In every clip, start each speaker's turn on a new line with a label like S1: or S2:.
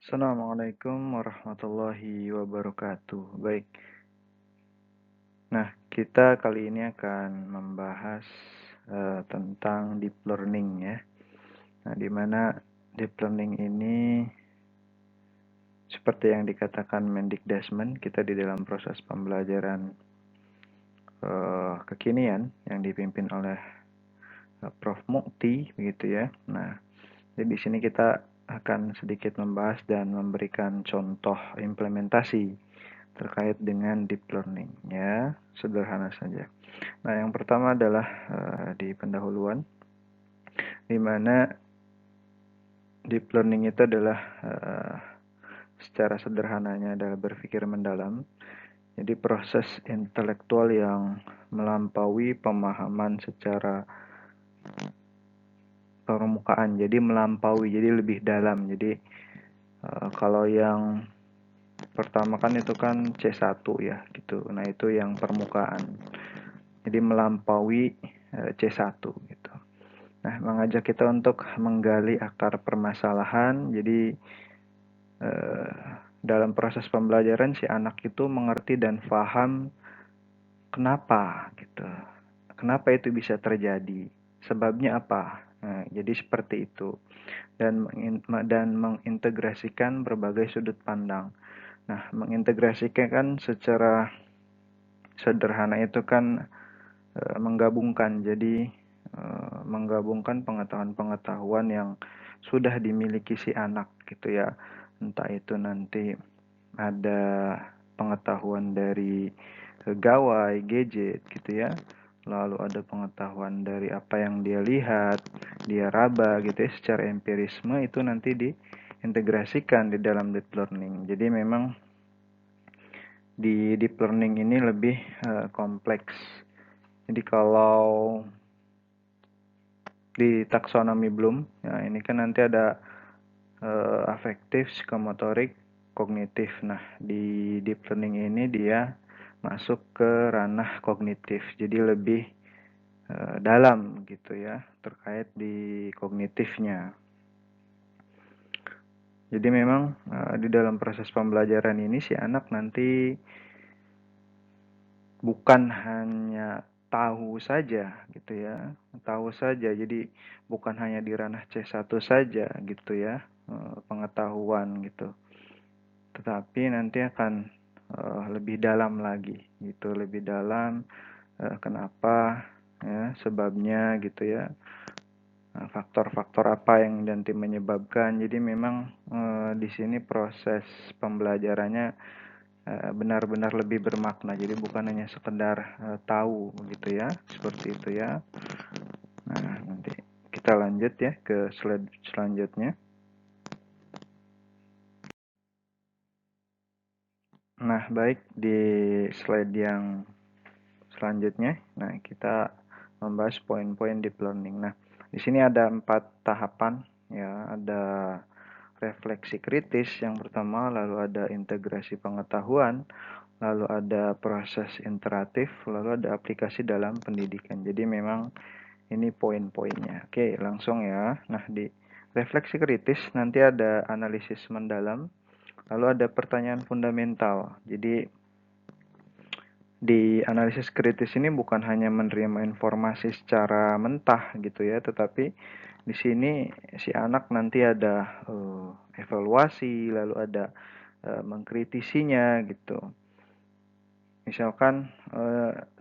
S1: Assalamualaikum warahmatullahi wabarakatuh. Baik, nah kita kali ini akan membahas tentang deep learning ya. Nah, di mana deep learning ini seperti yang dikatakan Mendikbudrismen, kita di dalam proses pembelajaran kekinian yang dipimpin oleh Prof. Mukti begitu ya. Nah, jadi di sini kita akan sedikit membahas dan memberikan contoh implementasi terkait dengan deep learning ya, sederhana saja. Nah, yang pertama adalah di pendahuluan, di mana deep learning itu adalah secara sederhananya adalah berpikir mendalam. Jadi proses intelektual yang melampaui pemahaman secara permukaan. Jadi melampaui, jadi lebih dalam. Jadi kalau yang pertama kan itu kan C1 ya gitu. Nah, itu yang permukaan. Jadi melampaui C1 gitu. Nah, mengajak kita untuk menggali akar permasalahan. Jadi dalam proses pembelajaran si anak itu mengerti dan paham kenapa gitu. Kenapa itu bisa terjadi? Sebabnya apa? Nah, jadi seperti itu. Dan mengintegrasikan berbagai sudut pandang. Nah, mengintegrasikan kan secara sederhana itu kan menggabungkan. Jadi menggabungkan pengetahuan-pengetahuan yang sudah dimiliki si anak gitu ya. Entah itu nanti ada pengetahuan dari gawai, gadget gitu ya. Lalu ada pengetahuan dari apa yang dia lihat, dia raba gitu ya, secara empirisme itu nanti diintegrasikan di dalam deep learning. Jadi memang di deep learning ini lebih kompleks. Jadi kalau di taksonomi Bloom, ya ini kan nanti ada afektif, psikomotorik, kognitif. Nah, di deep learning ini dia masuk ke ranah kognitif. Jadi lebih dalam gitu ya, terkait di kognitifnya. Jadi memang di dalam proses pembelajaran ini si anak nanti bukan hanya tahu saja gitu ya, tahu saja. Jadi bukan hanya di ranah C1 saja gitu ya, pengetahuan gitu. Tetapi nanti akan lebih dalam lagi gitu, lebih dalam kenapa ya, sebabnya gitu ya. Faktor-faktor apa yang nanti menyebabkan. Jadi memang di sini proses pembelajarannya benar-benar lebih bermakna. Jadi bukan hanya sekedar tahu gitu ya, seperti itu ya. Nah, nanti kita lanjut ya ke slide selanjutnya. Nah, baik di slide yang selanjutnya. Nah, kita membahas poin-poin deep learning. Nah, di sini ada 4 tahapan ya, ada refleksi kritis yang pertama, lalu ada integrasi pengetahuan, lalu ada proses iteratif, lalu ada aplikasi dalam pendidikan. Jadi memang ini poin-poinnya. Oke, langsung ya. Nah, di refleksi kritis nanti ada analisis mendalam, lalu ada pertanyaan fundamental. Jadi di analisis kritis ini bukan hanya menerima informasi secara mentah gitu ya, tetapi di sini si anak nanti ada evaluasi, lalu ada mengkritisinya gitu. Misalkan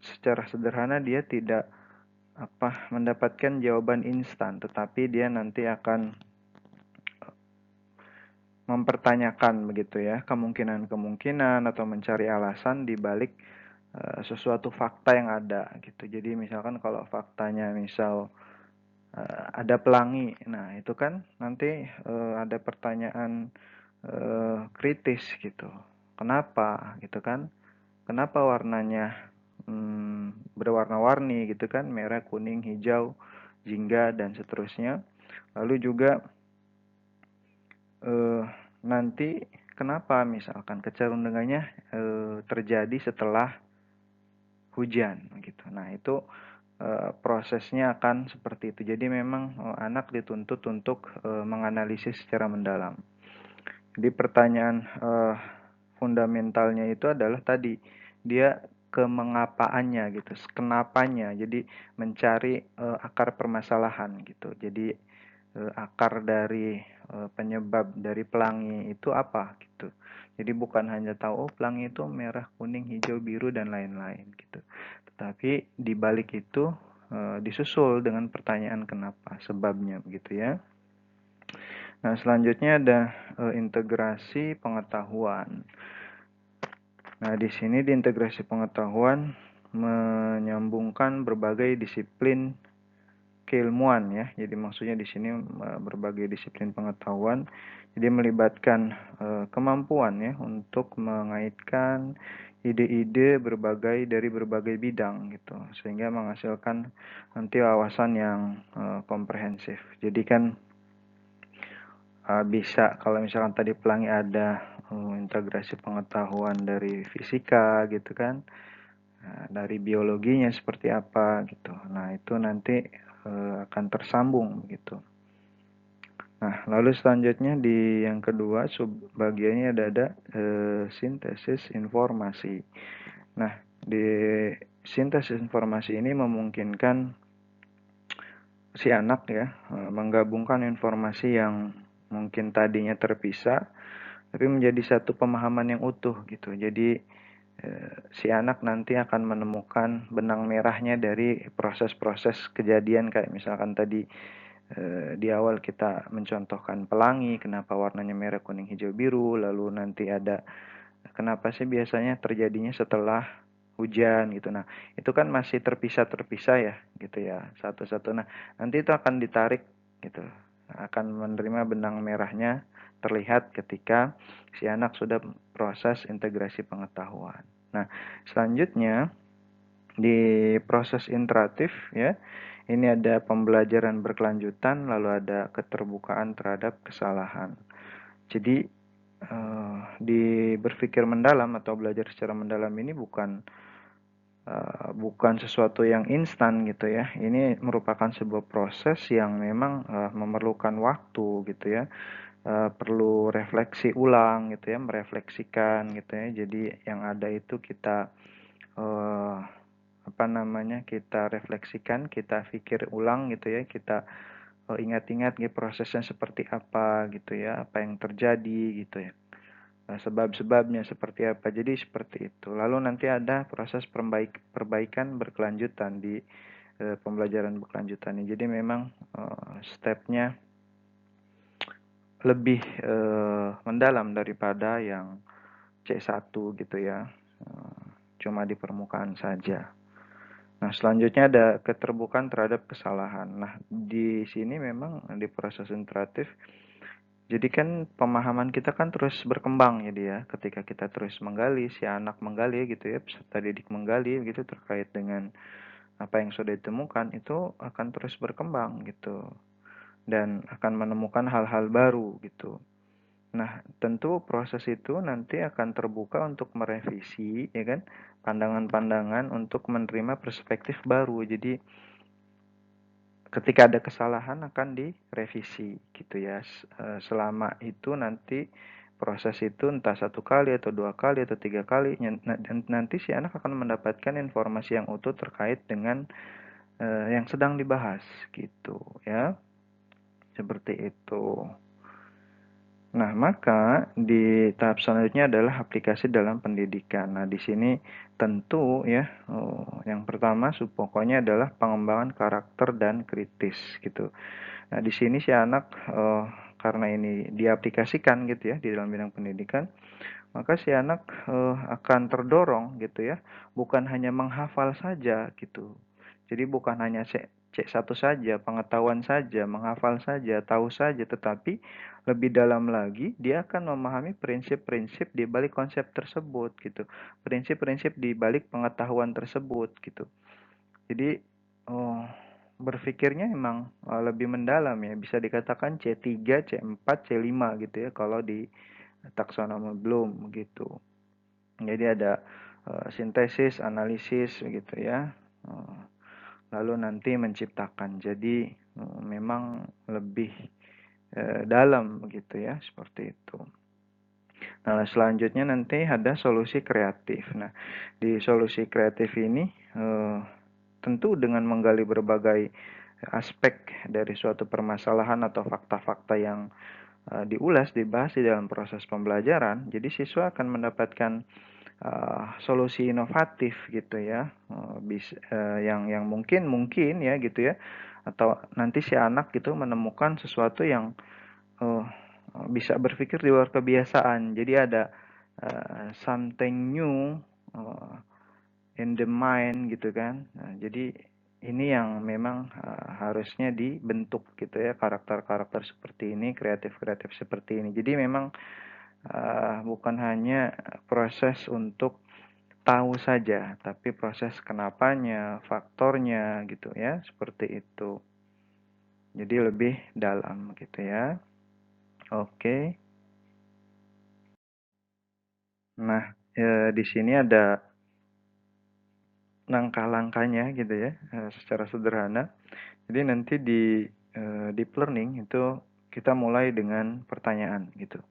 S1: secara sederhana dia tidak mendapatkan jawaban instan, tetapi dia nanti akan mempertanyakan begitu ya, kemungkinan-kemungkinan atau mencari alasan di balik sesuatu fakta yang ada gitu. Jadi misalkan kalau faktanya misal ada pelangi, nah itu kan nanti ada pertanyaan kritis gitu. Kenapa gitu kan? Kenapa warnanya berwarna-warni gitu kan, merah, kuning, hijau, jingga dan seterusnya. Lalu juga nanti kenapa misalkan kecenderungannya terjadi setelah hujan gitu. Nah, itu prosesnya akan seperti itu. Jadi memang anak dituntut untuk menganalisis secara mendalam. Jadi pertanyaan fundamentalnya itu adalah tadi dia kemengapaannya gitu, kenapanya. Jadi mencari akar permasalahan gitu. Jadi akar dari penyebab dari pelangi itu apa gitu. Jadi bukan hanya tahu oh pelangi itu merah, kuning, hijau, biru dan lain-lain gitu. Tetapi di balik itu disusul dengan pertanyaan kenapa, sebabnya begitu ya. Nah, selanjutnya ada integrasi pengetahuan. Nah, di sini di integrasi pengetahuan menyambungkan berbagai disiplin keilmuan ya. Jadi maksudnya di sini berbagai disiplin pengetahuan. Jadi melibatkan kemampuan ya untuk mengaitkan ide-ide dari berbagai bidang gitu, sehingga menghasilkan nanti wawasan yang komprehensif. Jadi kan bisa kalau misalkan tadi pelangi ada integrasi pengetahuan dari fisika gitu kan, dari biologinya seperti apa gitu. Nah itu nanti akan tersambung gitu. Nah lalu selanjutnya di yang kedua subbagiannya ada sintesis informasi. Nah di sintesis informasi ini memungkinkan si anak ya menggabungkan informasi yang mungkin tadinya terpisah tapi menjadi satu pemahaman yang utuh gitu. Jadi si anak nanti akan menemukan benang merahnya dari proses-proses kejadian kayak misalkan tadi di awal kita mencontohkan pelangi, kenapa warnanya merah, kuning, hijau, biru, lalu nanti ada kenapa sih biasanya terjadinya setelah hujan gitu. Nah, itu kan masih terpisah-terpisah ya gitu ya, satu-satu. Nah, nanti itu akan ditarik gitu. Akan menerima benang merahnya terlihat ketika si anak sudah proses integrasi pengetahuan. Nah, selanjutnya di proses interatif ya, ini ada pembelajaran berkelanjutan lalu ada keterbukaan terhadap kesalahan. Jadi di berpikir mendalam atau belajar secara mendalam ini bukan sesuatu yang instan gitu ya. Ini merupakan sebuah proses yang memang memerlukan waktu gitu ya. Perlu refleksi ulang gitu ya, merefleksikan gitu ya. Jadi yang ada itu kita uh, kita refleksikan, kita pikir ulang gitu ya, kita ingat-ingat gitu prosesnya seperti apa gitu ya, apa yang terjadi gitu ya. Sebab-sebabnya seperti apa. Jadi seperti itu. Lalu nanti ada proses perbaikan berkelanjutan di pembelajaran berkelanjutan ini. Jadi memang stepnya lebih mendalam daripada yang C1 gitu ya. Cuma di permukaan saja. Nah, selanjutnya ada keterbukaan terhadap kesalahan. Nah, di sini memang di proses interatif jadi kan pemahaman kita kan terus berkembang jadi ya. Ketika kita terus menggali, si anak menggali gitu ya, peserta didik menggali gitu terkait dengan apa yang sudah ditemukan itu akan terus berkembang gitu dan akan menemukan hal-hal baru gitu. Nah, tentu proses itu nanti akan terbuka untuk merevisi ya kan pandangan-pandangan untuk menerima perspektif baru. Jadi ketika ada kesalahan akan direvisi gitu ya. Selama itu nanti proses itu entah 1 kali atau 2 kali atau 3 kali dan nanti si anak akan mendapatkan informasi yang utuh terkait dengan yang sedang dibahas gitu ya. Seperti itu. Nah, maka di tahap selanjutnya adalah aplikasi dalam pendidikan. Nah, di sini tentu ya, yang pertama pokoknya adalah pengembangan karakter dan kritis gitu. Nah, di sini si anak karena ini diaplikasikan gitu ya di dalam bidang pendidikan, maka si anak akan terdorong gitu ya, bukan hanya menghafal saja gitu. Jadi bukan hanya C1 saja, pengetahuan saja, menghafal saja, tahu saja, tetapi lebih dalam lagi dia akan memahami prinsip-prinsip di balik konsep tersebut gitu. Prinsip-prinsip di balik pengetahuan tersebut gitu. Jadi oh, berpikirnya emang lebih mendalam ya, bisa dikatakan C3, C4, C5 gitu ya kalau di taksonomi Bloom gitu. Jadi ada sintesis, analisis gitu ya. Lalu nanti menciptakan. Jadi memang lebih dalam begitu ya, seperti itu. Nah, selanjutnya nanti ada solusi kreatif. Nah, di solusi kreatif ini tentu dengan menggali berbagai aspek dari suatu permasalahan atau fakta-fakta yang diulas, dibahas di dalam proses pembelajaran, jadi siswa akan mendapatkan solusi inovatif gitu ya, yang mungkin mungkin ya gitu ya, atau nanti si anak gitu menemukan sesuatu yang uh, bisa berpikir di luar kebiasaan. Jadi ada something new uh, in the mind gitu kan. Nah, jadi ini yang memang harusnya dibentuk gitu ya, karakter-karakter seperti ini, kreatif-kreatif seperti ini. Jadi memang bukan hanya proses untuk tahu saja, tapi proses kenapanya, faktornya gitu ya, seperti itu. Jadi lebih dalam gitu ya. Oke. Nah, di sini ada langkah-langkahnya gitu ya, secara sederhana. Jadi nanti di deep learning itu kita mulai dengan pertanyaan gitu.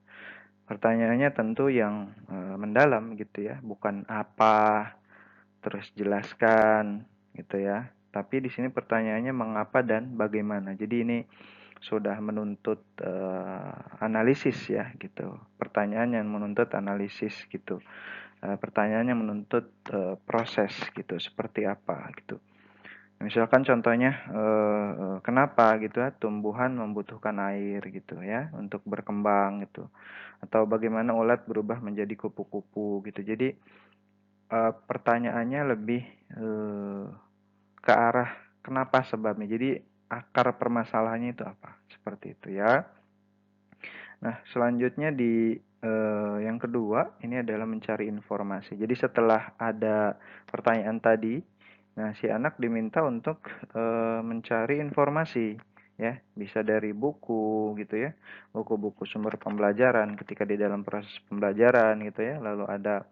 S1: Pertanyaannya tentu yang mendalam gitu ya, bukan apa, terus jelaskan gitu ya. Tapi di sini pertanyaannya mengapa dan bagaimana. Jadi ini sudah menuntut analisis ya gitu. Pertanyaan yang menuntut analisis gitu. Pertanyaan yang menuntut proses gitu, seperti apa gitu. Misalkan contohnya kenapa gitu ya tumbuhan membutuhkan air gitu ya untuk berkembang gitu. Atau bagaimana ulat berubah menjadi kupu-kupu gitu. Jadi pertanyaannya lebih eh, ke arah kenapa sebabnya. Jadi akar permasalahannya itu apa? Seperti itu ya. Nah, selanjutnya di yang kedua ini adalah mencari informasi. Jadi setelah ada pertanyaan tadi, nah si anak diminta untuk mencari informasi ya, bisa dari buku gitu ya, buku-buku sumber pembelajaran ketika di dalam proses pembelajaran gitu ya, lalu ada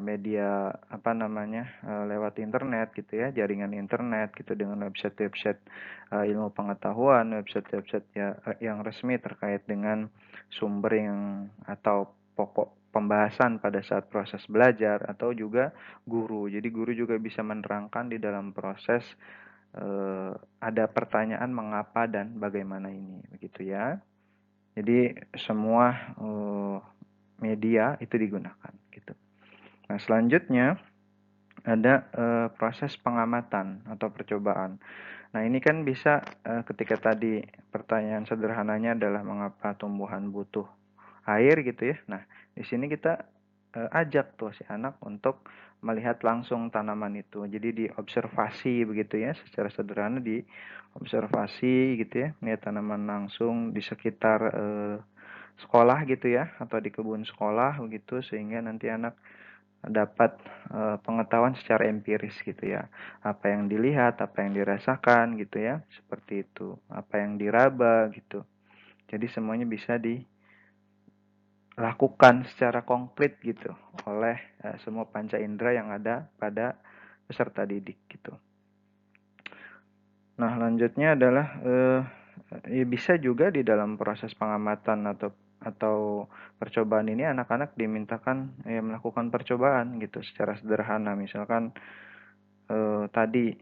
S1: media apa namanya lewat internet gitu ya, jaringan internet gitu dengan website-website ilmu pengetahuan, website-website ya yang resmi terkait dengan sumber yang atau pokok pembahasan pada saat proses belajar, atau juga guru. Jadi guru juga bisa menerangkan di dalam proses ada pertanyaan mengapa dan bagaimana ini begitu ya. Jadi semua media itu digunakan gitu. Nah, selanjutnya ada proses pengamatan atau percobaan. Nah, ini kan bisa ketika tadi pertanyaan sederhananya adalah mengapa tumbuhan butuh air gitu ya. Nah, di sini kita ajak tuh si anak untuk melihat langsung tanaman itu. Jadi diobservasi begitu ya, secara sederhana diobservasi gitu ya, melihat tanaman langsung di sekitar sekolah gitu ya, atau di kebun sekolah begitu, sehingga nanti anak dapat pengetahuan secara empiris gitu ya. Apa yang dilihat, apa yang dirasakan gitu ya, seperti itu. Apa yang diraba gitu. Jadi semuanya bisa dilakukan secara konkret gitu oleh semua panca indera yang ada pada peserta didik gitu. Nah, lanjutnya adalah ya bisa juga di dalam proses pengamatan atau percobaan ini anak-anak dimintakan melakukan percobaan gitu secara sederhana. Misalkan tadi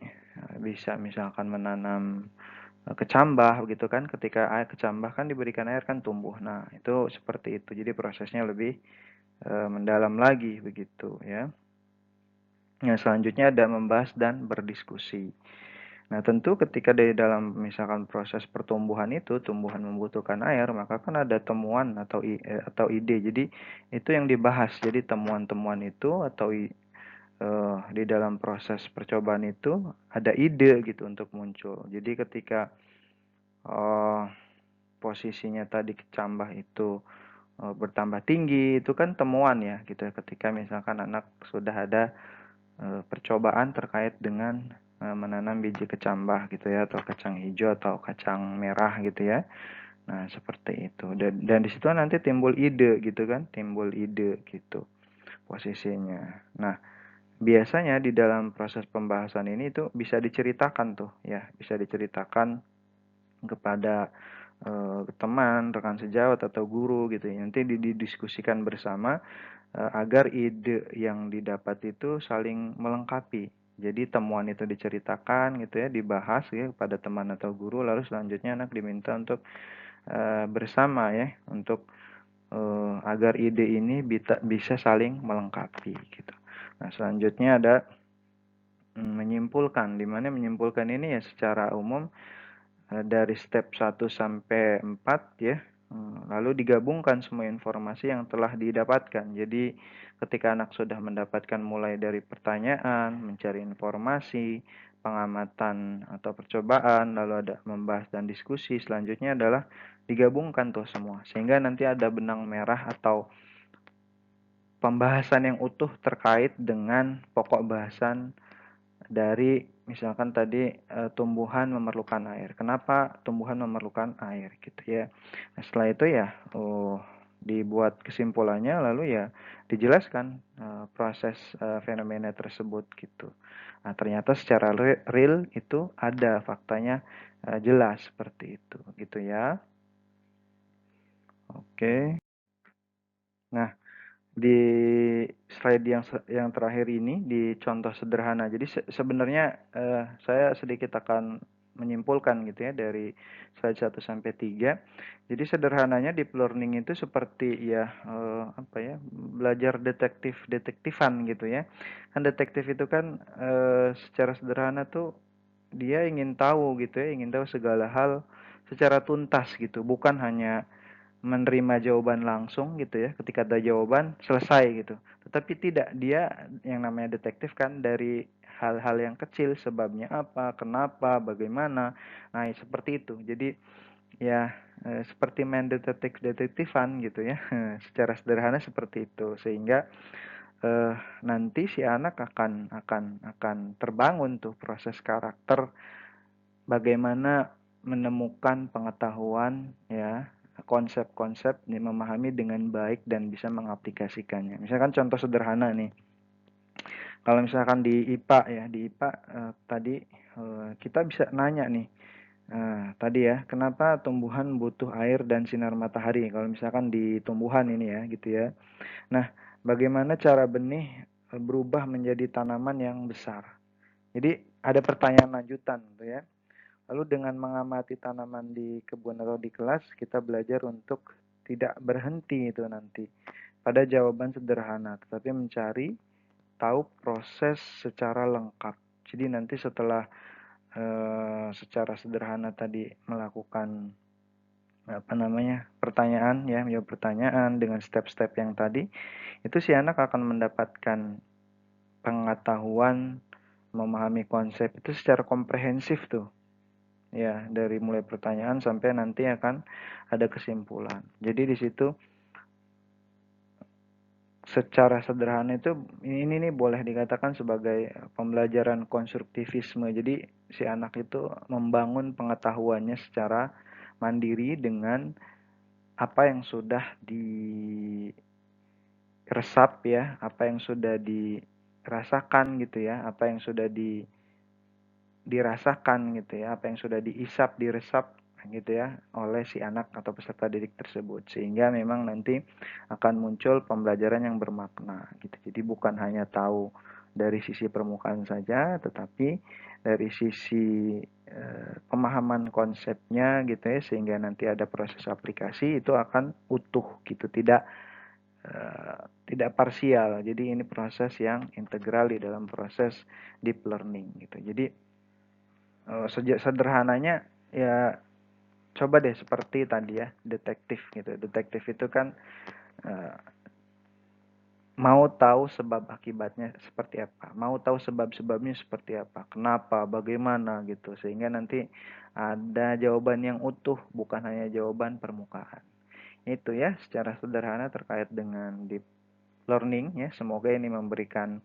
S1: bisa misalkan menanam kecambah gitu kan, ketika air kecambah kan diberikan air kan tumbuh. Nah, itu seperti itu. Jadi prosesnya lebih mendalam lagi begitu ya. Yang selanjutnya ada membahas dan berdiskusi. Nah, tentu ketika dari dalam misalkan proses pertumbuhan itu, tumbuhan membutuhkan air, maka kan ada temuan atau ide. Jadi itu yang dibahas. Jadi temuan-temuan itu atau di dalam proses percobaan itu ada ide gitu untuk muncul. Jadi ketika uh, posisinya tadi kecambah itu bertambah tinggi, itu kan temuan ya gitu ya. Ketika misalkan anak sudah ada percobaan terkait dengan menanam biji kecambah gitu ya, atau kacang hijau atau kacang merah gitu ya. Nah, seperti itu. Dan di situ nanti timbul ide gitu kan, timbul ide gitu posisinya. Nah, biasanya di dalam proses pembahasan ini itu bisa diceritakan tuh ya, bisa diceritakan kepada teman, rekan sejawat atau guru gitu ya. Nanti didiskusikan bersama agar ide yang didapat itu saling melengkapi. Jadi temuan itu diceritakan gitu ya, dibahas ya pada teman atau guru, lalu selanjutnya anak diminta untuk bersama ya, untuk agar ide ini bisa saling melengkapi gitu. Nah, selanjutnya ada menyimpulkan, di mana menyimpulkan ini ya secara umum dari step 1 sampai 4 ya. Lalu digabungkan semua informasi yang telah didapatkan. Jadi ketika anak sudah mendapatkan mulai dari pertanyaan, mencari informasi, pengamatan atau percobaan, lalu ada membahas dan diskusi, selanjutnya adalah digabungkan tuh semua. Sehingga nanti ada benang merah atau pembahasan yang utuh terkait dengan pokok bahasan dari misalkan tadi tumbuhan memerlukan air. Kenapa tumbuhan memerlukan air gitu ya. Nah, setelah itu ya dibuat kesimpulannya lalu ya dijelaskan proses fenomena tersebut gitu. Nah, ternyata secara real itu ada faktanya jelas seperti itu gitu ya. Oke. Nah, di slide yang terakhir ini di contoh sederhana. Jadi sebenarnya saya sedikit akan menyimpulkan gitu ya dari slide 1 sampai 3. Jadi sederhananya deep learning itu seperti ya apa ya, belajar detektifan gitu ya. Kan detektif itu kan secara sederhana tuh dia ingin tahu gitu ya, ingin tahu segala hal secara tuntas gitu, bukan hanya menerima jawaban langsung gitu ya, ketika ada jawaban selesai gitu. Tetapi tidak, dia yang namanya detektif kan dari hal-hal yang kecil, sebabnya apa, kenapa, bagaimana. Nah, seperti itu. Jadi ya seperti main detektifan gitu ya. Secara sederhana seperti itu. Sehingga nanti si anak akan terbangun tuh proses karakter bagaimana menemukan pengetahuan ya, konsep-konsep memahami dengan baik dan bisa mengaplikasikannya. Misalkan contoh sederhana nih, kalau misalkan di IPA ya, di IPA tadi kita bisa nanya nih, tadi ya, kenapa tumbuhan butuh air dan sinar matahari? Kalau misalkan di tumbuhan ini ya, gitu ya. Nah, bagaimana cara benih berubah menjadi tanaman yang besar? Jadi ada pertanyaan lanjutan tuh ya. Lalu dengan mengamati tanaman di kebun atau di kelas, kita belajar untuk tidak berhenti itu nanti pada jawaban sederhana, tetapi mencari tahu proses secara lengkap. Jadi nanti setelah secara sederhana tadi melakukan apa namanya pertanyaan ya, menjawab pertanyaan dengan step-step yang tadi, itu si anak akan mendapatkan pengetahuan memahami konsep itu secara komprehensif tuh. Ya, dari mulai pertanyaan sampai nanti akan ada kesimpulan. Jadi di situ secara sederhana itu ini nih boleh dikatakan sebagai pembelajaran konstruktivisme. Jadi si anak itu membangun pengetahuannya secara mandiri dengan apa yang sudah diresap ya, apa yang sudah dirasakan gitu ya, apa yang sudah dirasakan gitu ya, apa yang sudah diisap, diresap gitu ya oleh si anak atau peserta didik tersebut, sehingga memang nanti akan muncul pembelajaran yang bermakna gitu. Jadi bukan hanya tahu dari sisi permukaan saja, tetapi dari sisi pemahaman konsepnya gitu ya, sehingga nanti ada proses aplikasi itu akan utuh gitu, tidak parsial. Jadi ini proses yang integral di dalam proses deep learning gitu. Jadi sederhananya ya coba deh seperti tadi ya detektif gitu. Detektif itu kan uh, mau tahu sebab akibatnya seperti apa, mau tahu sebab-sebabnya seperti apa, kenapa, bagaimana gitu, sehingga nanti ada jawaban yang utuh, bukan hanya jawaban permukaan. Itu ya secara sederhana terkait dengan deep learning ya. Semoga ini memberikan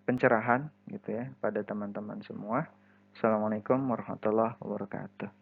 S1: pencerahan gitu ya pada teman-teman semua. Assalamualaikum warahmatullahi wabarakatuh.